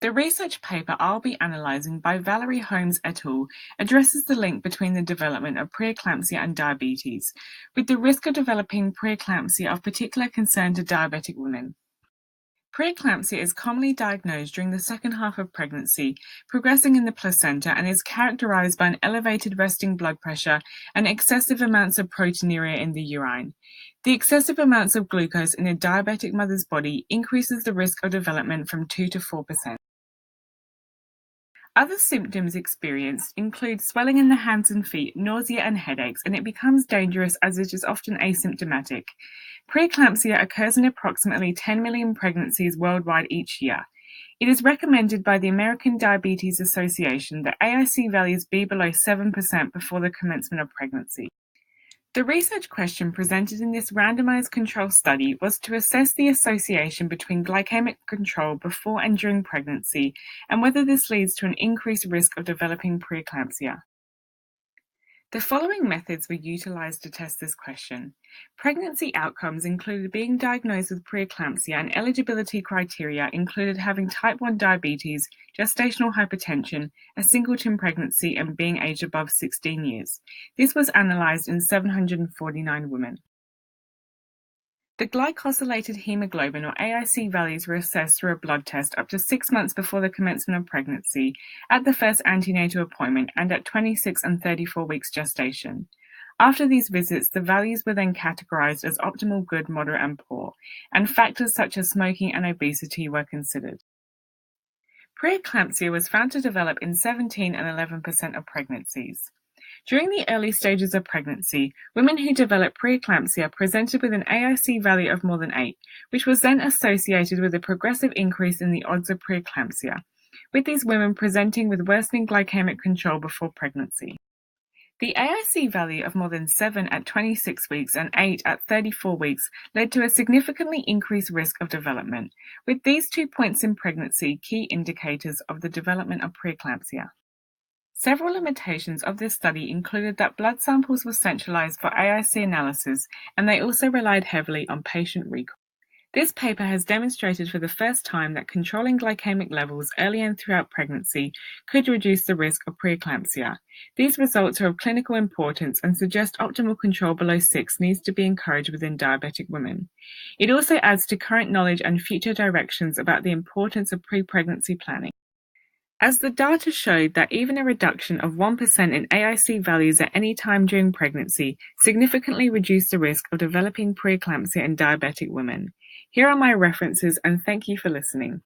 The research paper I'll be analysing by Valerie Holmes et al. Addresses the link between the development of preeclampsia and diabetes, with the risk of developing preeclampsia of particular concern to diabetic women. Preeclampsia is commonly diagnosed during the second half of pregnancy, progressing in the placenta, and is characterized by an elevated resting blood pressure and excessive amounts of proteinuria in the urine. The excessive amounts of glucose in a diabetic mother's body increases the risk of development from 2 to 4%. Other symptoms experienced include swelling in the hands and feet, nausea and headaches, and it becomes dangerous as it is often asymptomatic. Preeclampsia occurs in approximately 10 million pregnancies worldwide each year. It is recommended by the American Diabetes Association that AIC values be below 7% before the commencement of pregnancy. The research question presented in this randomized control study was to assess the association between glycemic control before and during pregnancy and whether this leads to an increased risk of developing preeclampsia. The following methods were utilized to test this question. Pregnancy outcomes included being diagnosed with preeclampsia, and eligibility criteria included having type 1 diabetes, gestational hypertension, a singleton pregnancy, and being aged above 16 years. This was analyzed in 749 women. The glycosylated hemoglobin or AIC values were assessed through a blood test up to 6 months before the commencement of pregnancy, at the first antenatal appointment, and at 26 and 34 weeks gestation. After these visits, the values were then categorized as optimal, good, moderate, and poor, and factors such as smoking and obesity were considered. Preeclampsia was found to develop in 17 and 11% of pregnancies. During the early stages of pregnancy, women who developed preeclampsia presented with an AIC value of more than 8, which was then associated with a progressive increase in the odds of preeclampsia, with these women presenting with worsening glycemic control before pregnancy. The AIC value of more than 7 at 26 weeks and 8 at 34 weeks led to a significantly increased risk of development, with these 2 points in pregnancy key indicators of the development of preeclampsia. Several limitations of this study included that blood samples were centralized for AIC analysis, and they also relied heavily on patient recall. This paper has demonstrated for the first time that controlling glycemic levels early and throughout pregnancy could reduce the risk of preeclampsia. These results are of clinical importance and suggest optimal control below 6 needs to be encouraged within diabetic women. It also adds to current knowledge and future directions about the importance of pre-pregnancy planning. As the data showed that even a reduction of 1% in AIC values at any time during pregnancy significantly reduced the risk of developing preeclampsia in diabetic women. Here are my references, and thank you for listening.